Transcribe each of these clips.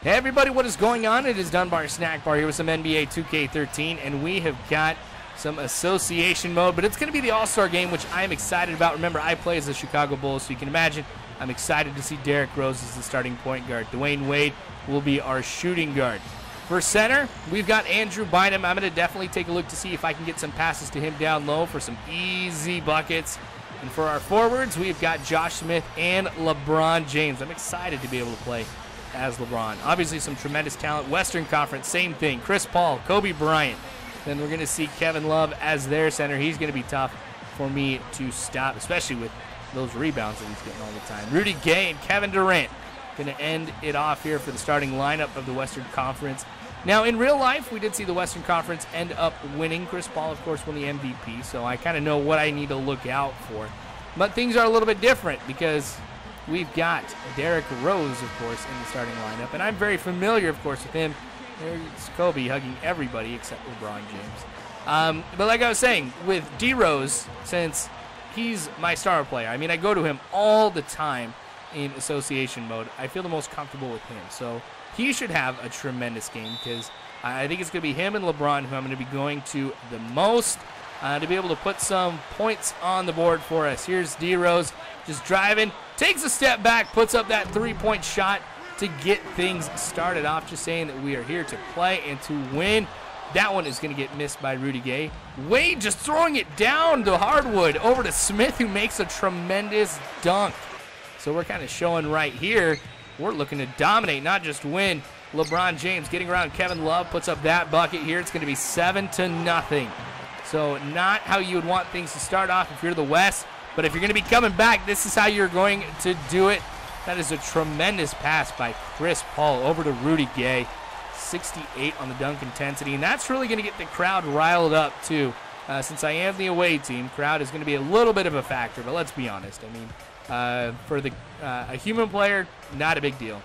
Hey everybody, what is going on? It is Dunbar Snackbar here with some NBA 2K13, and we have got some association mode, but it's going to be the All-Star game, which I'm excited about. Remember, I play as the Chicago Bulls, so you can imagine I'm excited to see Derrick Rose as the starting point guard. Dwayne Wade will be our shooting guard. For center, we've got Andrew Bynum. I'm going to definitely take a look to see if I can get some passes to him down low for some easy buckets. And for our forwards, we've got Josh Smith and LeBron James. I'm excited to be able to play as LeBron. Obviously some tremendous talent. Western Conference, same thing. Chris Paul, Kobe Bryant. Then we're going to see Kevin Love as their center. He's going to be tough for me to stop, especially with those rebounds that he's getting all the time. Rudy Gay and Kevin Durant going to end it off here for the starting lineup of the Western Conference. Now, in real life, we did see the Western Conference end up winning. Chris Paul, of course, won the MVP, so I kind of know what I need to look out for. But things are a little bit different because we've got Derrick Rose, of course, in the starting lineup. And I'm very familiar, of course, with him. There's Kobe hugging everybody except LeBron James. But like I was saying, with D-Rose, since he's my star player, I mean, I go to him all the time in association mode. I feel the most comfortable with him. So he should have a tremendous game because I think it's going to be him and LeBron who I'm going to be going to the most to be able to put some points on the board for us. Here's D-Rose just driving. Takes a step back, puts up that three-point shot to get things started off. Just saying that we are here to play and to win. That one is going to get missed by Rudy Gay. Wade just throwing it down to hardwood over to Smith, who makes a tremendous dunk. So we're kind of showing right here, we're looking to dominate, not just win. LeBron James getting around Kevin Love, puts up that bucket here. It's going to be 7-0. So not how you would want things to start off if you're the West. But if you're going to be coming back, this is how you're going to do it. That is a tremendous pass by Chris Paul over to Rudy Gay. 68 on the dunk intensity. And that's really going to get the crowd riled up, too. Since I am the away team, crowd is going to be a little bit of a factor. But let's be honest. I mean, for a human player, not a big deal.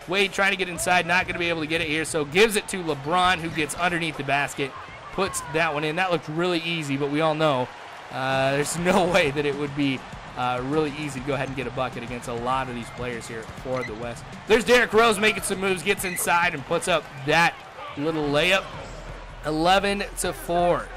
Wade trying to get inside, not going to be able to get it here. So gives it to LeBron, who gets underneath the basket. Puts that one in. That looked really easy, but we all know there's no way that it would be really easy to go ahead and get a bucket against a lot of these players here for the West. There's Derrick Rose making some moves, gets inside and puts up that little layup. 11-4.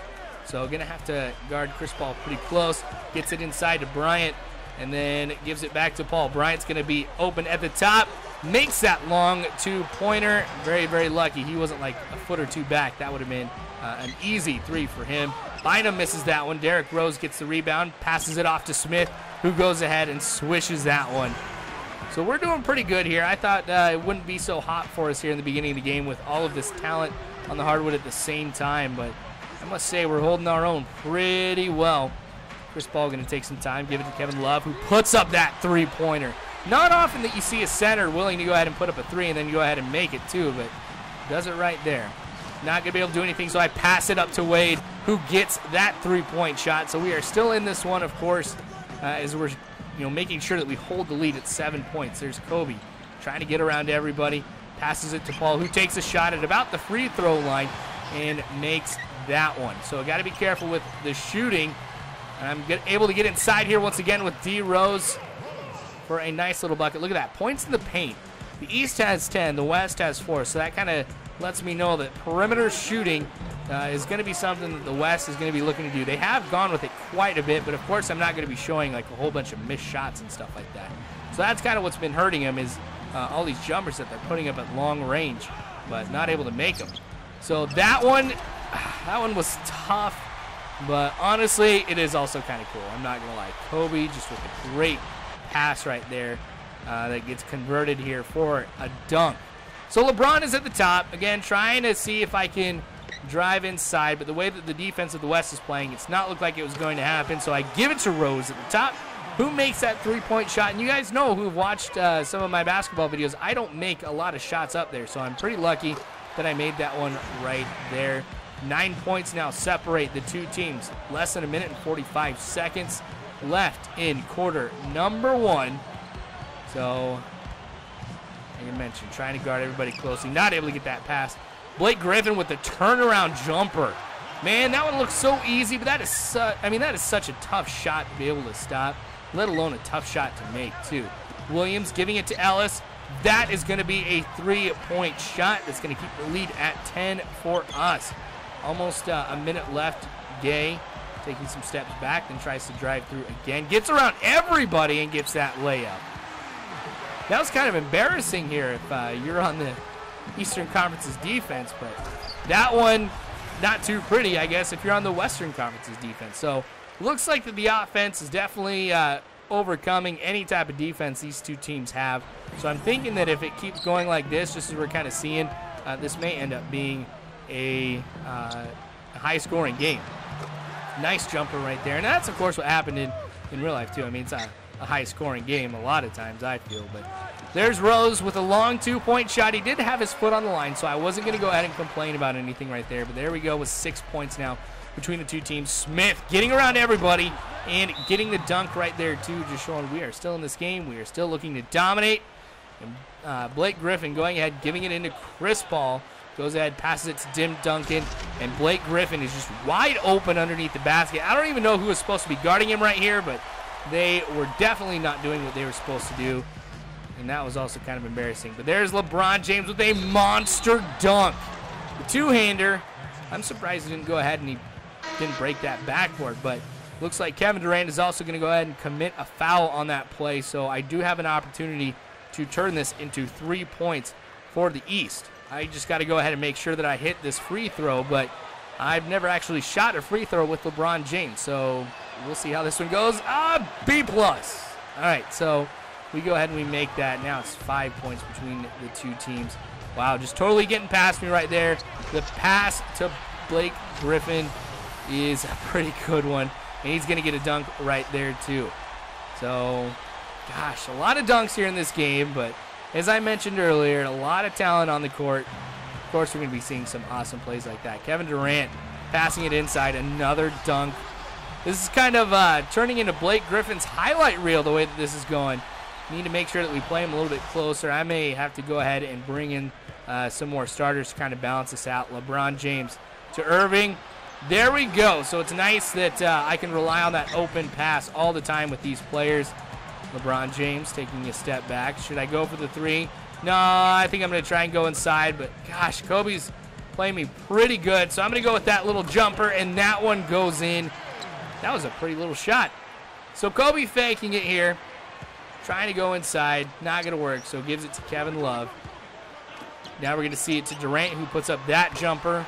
So going to have to guard Chris Paul pretty close. Gets it inside to Bryant and then gives it back to Paul. Bryant's going to be open at the top. Makes that long two-pointer. Very, very lucky. He wasn't like a foot or two back. That would have been an easy three for him. Bynum misses that one. Derrick Rose gets the rebound, passes it off to Smith, who goes ahead and swishes that one. So we're doing pretty good here. I thought it wouldn't be so hot for us here in the beginning of the game with all of this talent on the hardwood at the same time, but I must say we're holding our own pretty well. Chris Paul going to take some time, give it to Kevin Love, who puts up that three-pointer. Not often that you see a center willing to go ahead and put up a three and then go ahead and make it too, but does it right there. Not going to be able to do anything, so I pass it up to Wade, who gets that three-point shot. So we are still in this one, of course, as we're making sure that we hold the lead at 7 points. There's Kobe trying to get around everybody, passes it to Paul, who takes a shot at about the free throw line and makes that one. So got to be careful with the shooting. I'm able to get inside here once again with D-Rose for a nice little bucket. Look at that, points in the paint. The East has 10, the West has 4, so that kind of lets me know that perimeter shooting is going to be something that the West is going to be looking to do. They have gone with it quite a bit, but of course I'm not going to be showing like a whole bunch of missed shots and stuff like that. So that's kind of what's been hurting them is all these jumpers that they're putting up at long range, but not able to make them. So that one was tough, but honestly, it is also kind of cool. I'm not going to lie. Kobe just with a great pass right there that gets converted here for a dunk. So LeBron is at the top, again, trying to see if I can drive inside, but the way that the defense of the West is playing, it's not looked like it was going to happen, so I give it to Rose at the top, who makes that three-point shot. And you guys know who have watched some of my basketball videos, I don't make a lot of shots up there, so I'm pretty lucky that I made that one right there. 9 points now separate the two teams. Less than a minute and 45 seconds left in quarter number 1. So, like I mentioned, trying to guard everybody closely. Not able to get that pass. Blake Griffin with the turnaround jumper. Man, that one looks so easy, but that is such a tough shot to be able to stop, let alone a tough shot to make, too. Williams giving it to Ellis. That is going to be a 3-point shot. That's going to keep the lead at 10 for us. Almost a minute left. Gay taking some steps back, then tries to drive through again. Gets around everybody and gets that layup. That was kind of embarrassing here if you're on the Eastern Conference's defense, but that one, not too pretty, I guess, if you're on the Western Conference's defense. So looks like that the offense is definitely overcoming any type of defense these two teams have. So I'm thinking that if it keeps going like this, just as we're kind of seeing, this may end up being a high-scoring game. Nice jumper right there. And that's, of course, what happened in real life, too. I mean, it's a high-scoring game a lot of times, I feel. But there's Rose with a long 2-point shot. He did have his foot on the line, so I wasn't going to go ahead and complain about anything right there. But there we go with 6 points now between the two teams. Smith getting around everybody and getting the dunk right there, too, just showing we are still in this game. We are still looking to dominate. And Blake Griffin going ahead, giving it into Chris Paul. Goes ahead, passes it to Tim Duncan, and Blake Griffin is just wide open underneath the basket. I don't even know who was supposed to be guarding him right here, but they were definitely not doing what they were supposed to do, and that was also kind of embarrassing. But there's LeBron James with a monster dunk. The two-hander. I'm surprised he didn't go ahead and he didn't break that backboard, but looks like Kevin Durant is also going to go ahead and commit a foul on that play, so I do have an opportunity to turn this into 3 points for the East. I just got to go ahead and make sure that I hit this free throw, but I've never actually shot a free throw with LeBron James, so we'll see how this one goes. B+. All right, so we go ahead and we make that. Now it's 5 points between the two teams. Wow, just totally getting past me right there. The pass to Blake Griffin is a pretty good one, and he's going to get a dunk right there too. So, gosh, a lot of dunks here in this game, but as I mentioned earlier, a lot of talent on the court. Of course, we're going to be seeing some awesome plays like that. Kevin Durant passing it inside, another dunk. This is kind of turning into Blake Griffin's highlight reel the way that this is going. We need to make sure that we play him a little bit closer. I may have to go ahead and bring in some more starters to kind of balance this out. LeBron James to Irving. There we go. So it's nice that I can rely on that open pass all the time with these players. LeBron James taking a step back. Should I go for the three? No, I think I'm going to try and go inside, but gosh, Kobe's playing me pretty good, so I'm going to go with that little jumper, and that one goes in. That was a pretty little shot. So Kobe faking it here, trying to go inside, not going to work, so gives it to Kevin Love. Now we're going to see it to Durant, who puts up that jumper.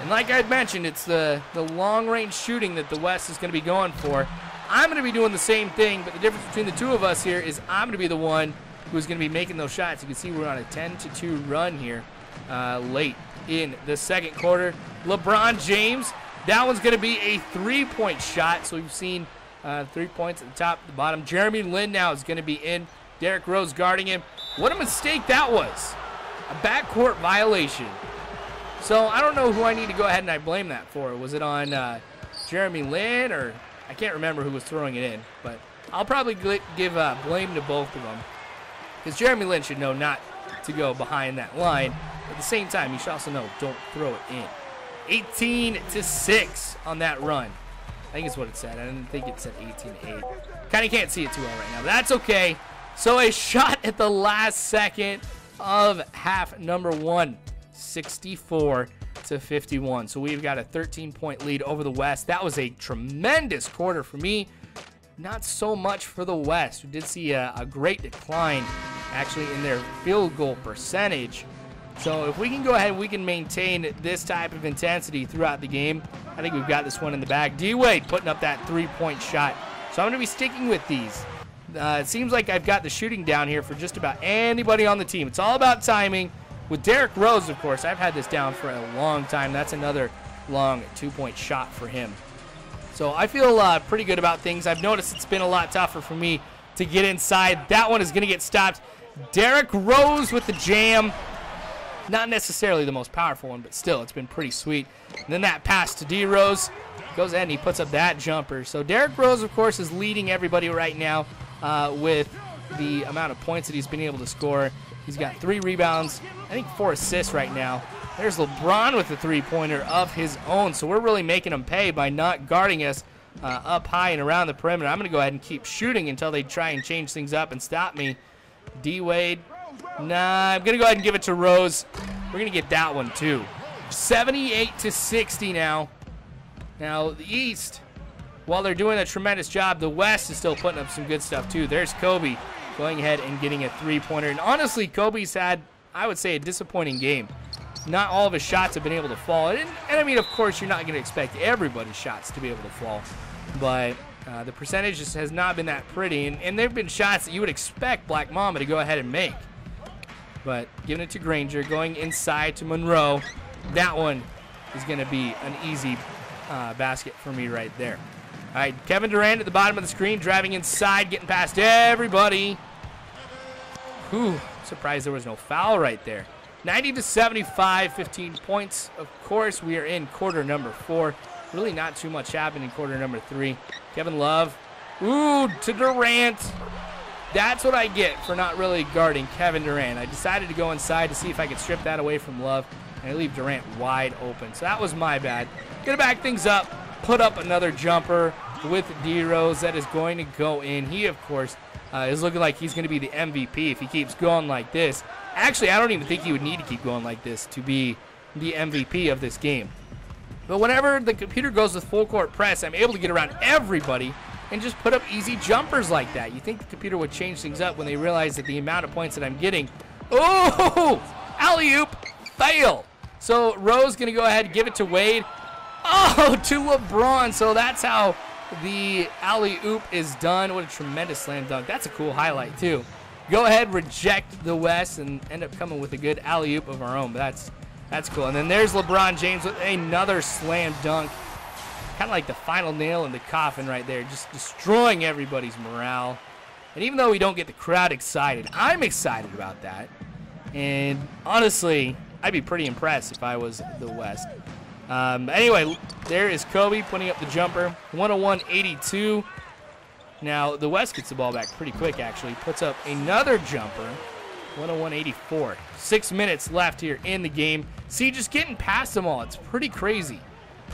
And like I had mentioned, it's the long-range shooting that the West is going to be going for. I'm going to be doing the same thing, but the difference between the two of us here is I'm going to be the one who's going to be making those shots. You can see we're on a 10-2 run here late in the second quarter. LeBron James, that one's going to be a 3-point shot. So we've seen 3 points at the top, the bottom. Jeremy Lin now is going to be in. Derrick Rose guarding him. What a mistake that was. A backcourt violation. So I don't know who I need to go ahead and I blame that for. Was it on Jeremy Lin, or I can't remember who was throwing it in, but I'll probably give blame to both of them, because Jeremy Lin should know not to go behind that line. At the same time, you should also know don't throw it in. 18-6 on that run. I think it's what it said. I didn't think it said 18-8. Kind of can't see it too well right now, but that's okay. So a shot at the last second of half number one, 64-51. So we've got a 13-point lead over the West. That was a tremendous quarter for me. Not so much for the West. We did see a great decline actually in their field goal percentage. So if we can go ahead, we can maintain this type of intensity throughout the game. I think we've got this one in the bag. D-Wade putting up that 3-point shot. So I'm going to be sticking with these. It seems like I've got the shooting down here for just about anybody on the team. It's all about timing. With Derrick Rose, of course, I've had this down for a long time. That's another long 2-point shot for him. So I feel pretty good about things. I've noticed it's been a lot tougher for me to get inside. That one is going to get stopped. Derrick Rose with the jam. Not necessarily the most powerful one, but still, it's been pretty sweet. And then that pass to D-Rose. Goes ahead and he puts up that jumper. So Derrick Rose, of course, is leading everybody right now with the amount of points that he's been able to score. He's got 3 rebounds, I think 4 assists right now. There's LeBron with the 3-pointer of his own. So we're really making him pay by not guarding us up high and around the perimeter. I'm going to go ahead and keep shooting until they try and change things up and stop me. D-Wade Nah, I'm going to go ahead and give it to Rose. We're going to get that one, too. 78-60 now. Now, the East, while they're doing a tremendous job, the West is still putting up some good stuff, too. There's Kobe going ahead and getting a three-pointer. And honestly, Kobe's had, I would say, a disappointing game. Not all of his shots have been able to fall. And I mean, of course, you're not going to expect everybody's shots to be able to fall. But the percentage just has not been that pretty. And there have been shots that you would expect Black Mamba to go ahead and make. But giving it to Granger, going inside to Monroe. That one is going to be an easy basket for me right there. All right, Kevin Durant at the bottom of the screen, driving inside, getting past everybody. Whew, surprised there was no foul right there. 90-75, 15 points. Of course, we are in quarter number 4. Really not too much happened in quarter number 3. Kevin Love, ooh, to Durant. That's what I get for not really guarding Kevin Durant. I decided to go inside to see if I could strip that away from Love, and I leave Durant wide open. So that was my bad. Gonna back things up, put up another jumper with D-Rose that is going to go in. He, of course, is looking like he's going to be the MVP if he keeps going like this. Actually, I don't even think he would need to keep going like this to be the MVP of this game. But whenever the computer goes with full court press, I'm able to get around everybody and just put up easy jumpers like that. You think the computer would change things up when they realize that the amount of points that I'm getting. Oh, alley-oop, fail. So Rose going to go ahead and give it to Wade. Oh, to LeBron. So that's how the alley-oop is done. What a tremendous slam dunk. That's a cool highlight, too. Go ahead, reject the West, and end up coming with a good alley-oop of our own. But that's cool. And then there's LeBron James with another slam dunk. Kind of like the final nail in the coffin right there. Just destroying everybody's morale. And even though we don't get the crowd excited, I'm excited about that. And honestly, I'd be pretty impressed if I was the West. Anyway, there is Kobe putting up the jumper. 101-82. Now, the West gets the ball back pretty quick, actually. Puts up another jumper. 101-84. 6 minutes left here in the game. See, just getting past them all. It's pretty crazy.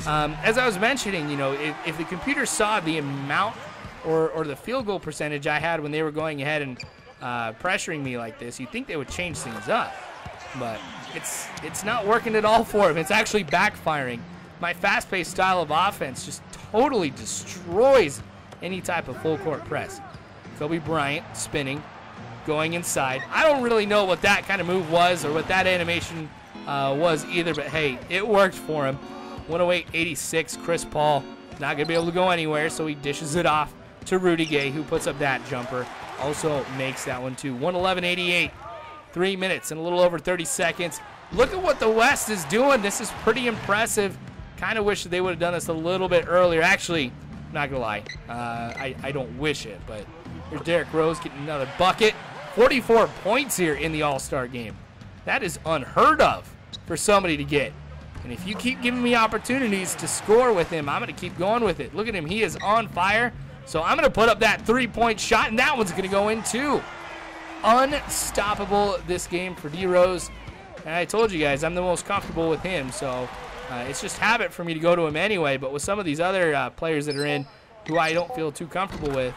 As I was mentioning, you know, if the computer saw the amount or the field goal percentage I had when they were going ahead and pressuring me like this, you'd think they would change things up. But it's not working at all for him. It's actually backfiring. My fast-paced style of offense just totally destroys any type of full-court press. Kobe Bryant spinning, going inside. I don't really know what that kind of move was or what that animation was either, but hey, it worked for him. 108-86, Chris Paul not going to be able to go anywhere, so he dishes it off to Rudy Gay, who puts up that jumper. Also makes that one too. 111-88. 3 minutes and a little over 30 seconds. Look at what the West is doing. This is pretty impressive. Kind of wish that they would have done this a little bit earlier. Actually, not going to lie. I don't wish it, but here's Derrick Rose getting another bucket. 44 points here in the All-Star game. That is unheard of for somebody to get. And if you keep giving me opportunities to score with him, I'm going to keep going with it. Look at him. He is on fire. So I'm going to put up that three-point shot, and that one's going to go in too. Unstoppable this game for D-Rose. And I told you guys, I'm the most comfortable with him, so it's just habit for me to go to him anyway. But with some of these other players that are in who I don't feel too comfortable with,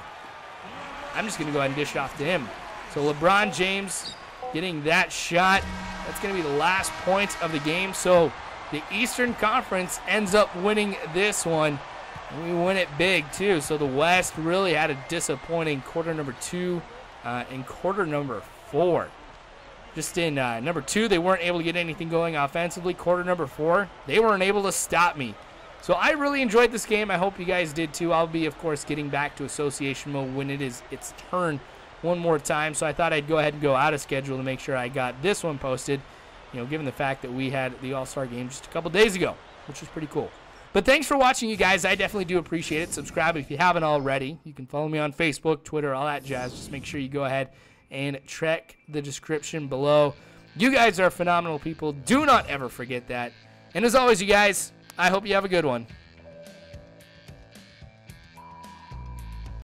I'm just going to go ahead and dish it off to him. So LeBron James getting that shot. That's going to be the last point of the game. So the Eastern Conference ends up winning this one. And we win it big, too. So the West really had a disappointing quarter number 2 and quarter number 4. Just in number 2, they weren't able to get anything going offensively. Quarter number 4, they weren't able to stop me. So I really enjoyed this game. I hope you guys did, too. I'll be, of course, getting back to association mode when it is its turn one more time. So I thought I'd go ahead and go out of schedule to make sure I got this one posted, you know, given the fact that we had the All-Star game just a couple days ago, which was pretty cool. But thanks for watching, you guys. I definitely do appreciate it. Subscribe if you haven't already. You can follow me on Facebook, Twitter, all that jazz. Just make sure you go ahead and check the description below. You guys are phenomenal people. Do not ever forget that. And as always, you guys, I hope you have a good one.